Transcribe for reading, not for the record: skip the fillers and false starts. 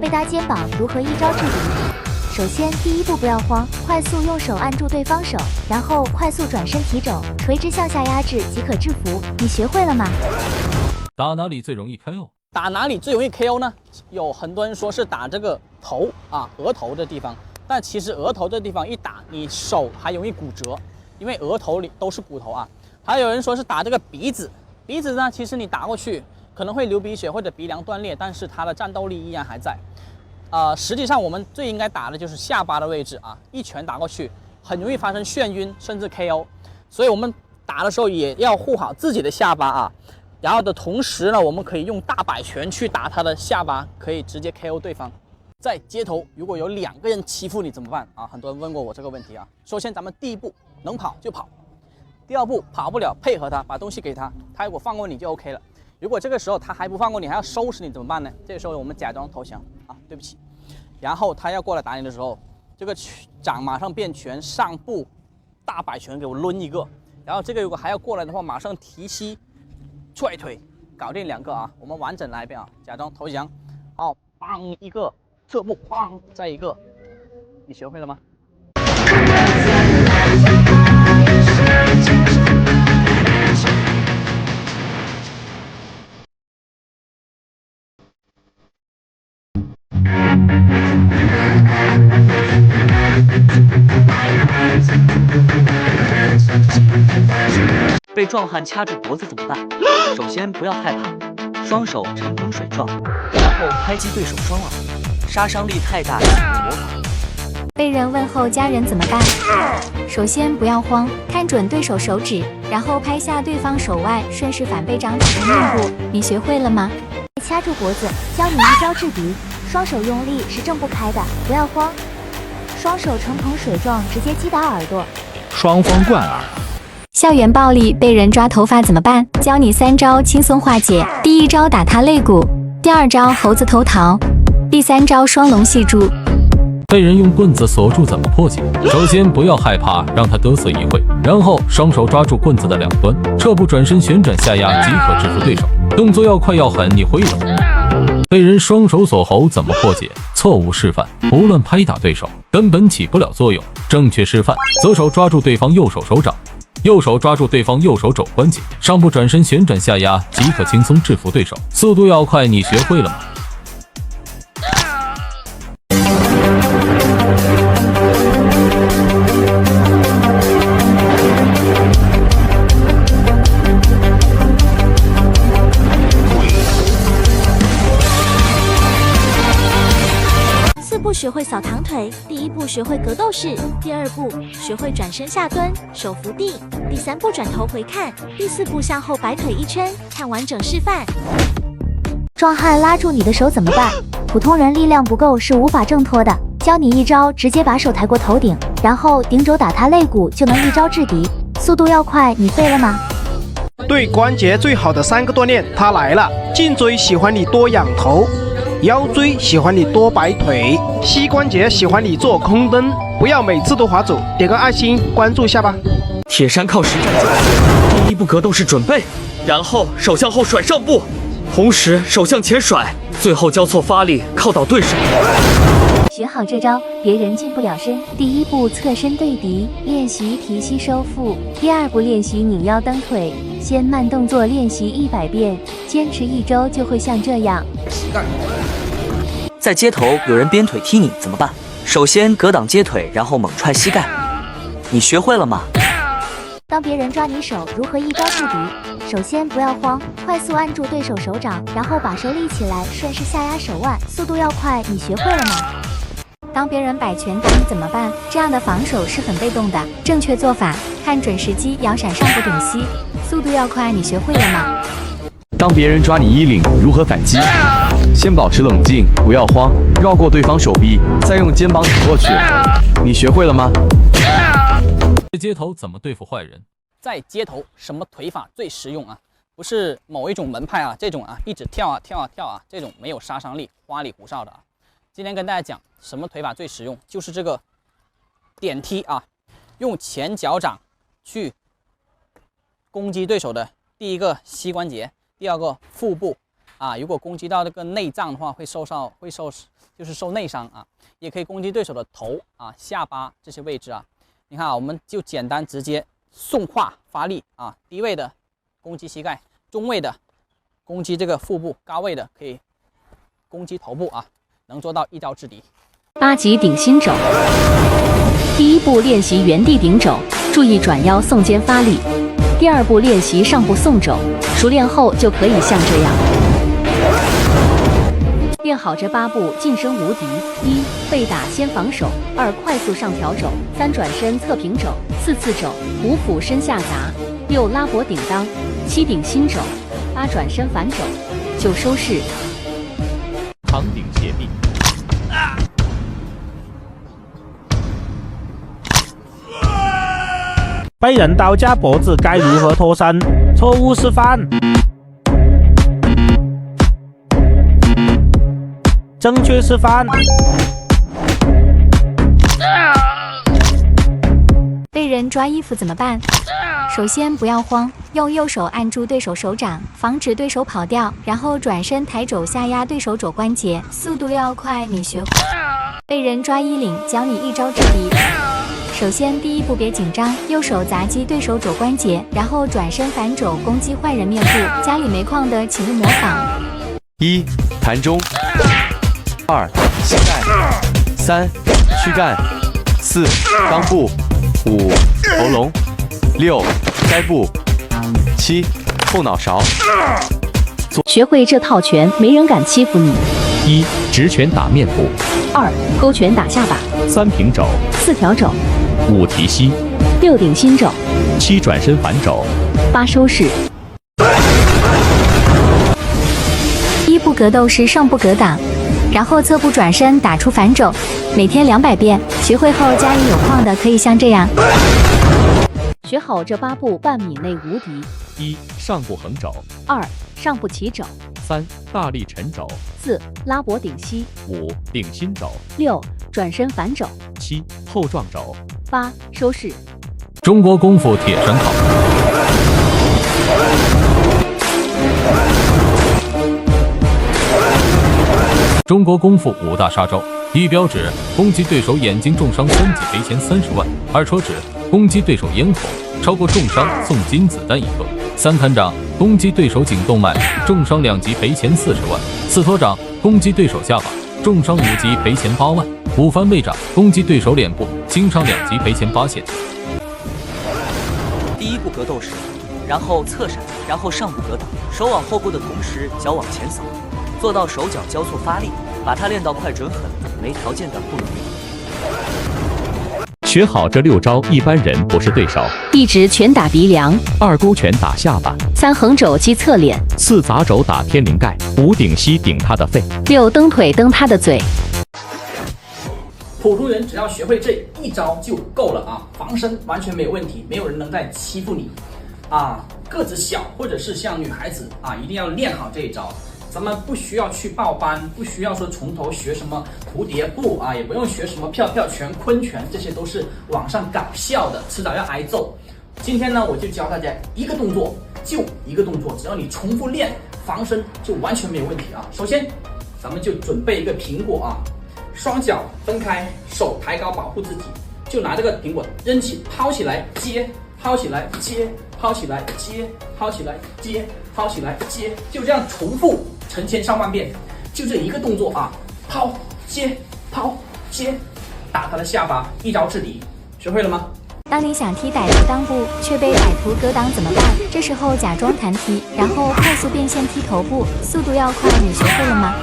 被搭肩膀如何一招制敌？首先，第一步不要慌，快速用手按住对方手，然后快速转身提肘，垂直向下压制即可制服。你学会了吗？打哪里最容易 KO？ 打哪里最容易 KO 呢？有很多人说是打这个头啊，额头的地方，但其实额头这地方一打，你手还容易骨折，因为额头里都是骨头啊。还有人说是打这个鼻子，鼻子呢，其实你打过去可能会流鼻血或者鼻梁断裂，但是它的战斗力依然还在。实际上我们最应该打的就是下巴的位置啊，一拳打过去很容易发生眩晕甚至 KO， 所以我们打的时候也要护好自己的下巴啊。然后的同时呢，我们可以用大摆拳去打他的下巴，可以直接 KO 对方。在街头如果有2个人欺负你怎么办啊？很多人问过我这个问题啊。首先咱们第一步能跑就跑，第二步跑不了配合他，把东西给他，他如果放过你就 OK 了。如果这个时候他还不放过你，还要收拾你怎么办呢？这个时候我们假装投降啊，对不起。然后他要过来打你的时候，这个掌马上变拳，上步大摆拳给我抡一个。然后这个如果还要过来的话，马上提膝踹腿，搞定2个啊。我们完整来一遍啊，假装投降，好，梆一个，侧步，梆再一个，你学会了吗？被壮汉掐住脖子怎么办？首先不要害怕，双手成捧水状，然后拍击对手双耳，杀伤力太大，模仿。被人问候家人怎么办？首先不要慌，看准对手手指，然后拍下对方手腕，顺势反背掌打成面部。你学会了吗？掐住脖子，教你一招制敌。双手用力是挣不开的，不要慌。双手成捧水状，直接击打耳朵。双方贯耳。校园暴力，被人抓头发怎么办？教你3招轻松化解。第1招打他肋骨，第2招猴子偷桃，第3招双龙戏珠。被人用棍子锁住怎么破解？首先不要害怕，让他嘚瑟一会，然后双手抓住棍子的2端，侧步转身旋转下压即可制服对手。动作要快要狠，你会了吗？被人双手锁喉怎么破解？错误示范，胡乱拍打对手根本起不了作用。正确示范：左手抓住对方右手手掌，右手抓住对方右手肘关节，上步转身旋转下压即可轻松制服对手。速度要快，你学会了吗？4步学会扫堂腿，第1步学会格斗式，第2步学会转身下蹲，手扶地，第3步转头回看，第4步向后摆腿1圈。看完整示范。壮汉拉住你的手怎么办？普通人力量不够是无法挣脱的。教你一招，直接把手抬过头顶，然后顶肘打他肋骨，就能一招制敌。速度要快，你会了吗？对关节最好的3个锻炼，它来了。颈椎喜欢你多仰头，腰椎喜欢你多摆腿，膝关节喜欢你做空蹬，不要每次都划走，点个爱心关注一下吧。铁山靠实战经，第1步格斗式准备，然后手向后甩上步，同时手向前甩，最后交错发力靠倒对手。学好这招，别人近不了身。第1步侧身对敌，练习提膝收腹；第2步练习拧腰蹬腿。先慢动作练习100遍，坚持1周就会像这样。在街头有人鞭腿踢你怎么办？首先格挡接腿，然后猛踹膝盖。你学会了吗？当别人抓你手，如何一招制敌？首先不要慌，快速按住对手手掌，然后把手立起来，顺势下压手腕，速度要快。你学会了吗？当别人摆拳打你怎么办？这样的防守是很被动的。正确做法：看准时机，摇闪上步顶膝，速度要快。你学会了吗？当别人抓你衣领，如何反击？先保持冷静，不要慌，绕过对方手臂，再用肩膀顶过去。你学会了吗？在街头怎么对付坏人？在街头什么腿法最实用啊？不是某一种门派啊，这种啊一直跳啊跳啊跳啊，这种没有杀伤力、花里胡哨的啊。今天跟大家讲什么腿法最实用，就是这个点踢啊，用前脚掌去攻击对手的第1个膝关节，第2个腹部啊。如果攻击到这个内脏的话，会受就是受内伤啊，也可以攻击对手的头啊、下巴这些位置啊。你看啊，我们就简单直接送胯发力啊，低位的攻击膝盖，中位的攻击这个腹部，高位的可以攻击头部啊，能做到一招制敌。8级顶心肘。第一步练习原地顶肘，注意转腰送肩发力。第二步练习上步送肘，熟练后就可以像这样。练好这8步，晋升无敌：1. 被打先防守；2. 快速上挑肘；3. 转身侧平肘；4. 刺肘；5. 俯身下砸；6. 拉脖顶裆；7. 顶心肘；8. 转身反肘；9. 收势。扛顶斜臂。被人刀架脖子该如何脱身？错误示范。正确示范。被人抓衣服怎么办？首先不要慌，用右手按住对手手掌，防止对手跑掉，然后转身抬肘下压对手肘关节，速度要快。你学会被人抓衣领，教你一招制敌。首先，第一步别紧张，右手砸击对手肘关节，然后转身反肘攻击坏人面部。家里没矿的，请勿模仿。1. 膻中2. 膝盖3. 躯干4. 裆部5. 喉咙6. 腮部7. 后脑勺。学会这套拳，没人敢欺负你。1. 直拳打面部2. 勾拳打下巴3. 平肘4. 挑肘5. 提膝6. 顶心肘7. 转身反肘8. 收势。一步格斗是上步格挡，然后侧步转身打出反肘，每天200遍。学会后家里有矿的可以像这样。学好这8步，半米内无敌。1. 上步横肘2. 上步起肘3. 大力沉肘4. 拉脖顶膝5. 顶心肘6. 转身反肘7. 后撞肘8. 收势。中国功夫铁山靠。中国功夫5大杀招：一标指，攻击对手眼睛重伤3级赔钱30万；2戳指，攻击对手咽喉超过重伤送金子弹1个；3砍掌，攻击对手颈动脉重伤2级赔钱40万；4托掌，攻击对手下巴重伤5级赔钱8万；5翻背掌，攻击对手脸部轻伤2级赔钱8000。第一步格斗时，然后侧闪，然后上步格挡，手往后部的同时脚往前扫，做到手脚交错发力，把它练到快准狠，没条件的不容易。学好这6招，一般人不是对手。1. 直拳打鼻梁2. 勾拳打下巴3. 横肘击侧脸4. 砸肘打天灵盖5. 顶膝顶他的肺6. 蹬腿蹬他的嘴。普通人只要学会这一招就够了啊，防身完全没有问题，没有人能再欺负你啊。个子小或者是像女孩子啊，一定要练好这一招。咱们不需要去报班，不需要说从头学什么蝴蝶步啊，也不用学什么跳跳拳、昆拳，这些都是网上搞笑的，迟早要挨揍。今天呢，我就教大家一个动作，就一个动作，只要你重复练，防身就完全没有问题啊。首先，咱们就准备一个苹果啊，双脚分开，手抬高保护自己，就拿这个苹果扔起，抛起来接，抛起来接，抛起来接，抛起来接，抛起来接，就这样重复成千上万遍，就这一个动作啊，抛接抛接，打他的下巴，一招制敌，学会了吗？当你想踢歹徒裆部，却被歹徒格挡怎么办？这时候假装弹踢，然后快速变线踢头部，速度要快。你学会了吗？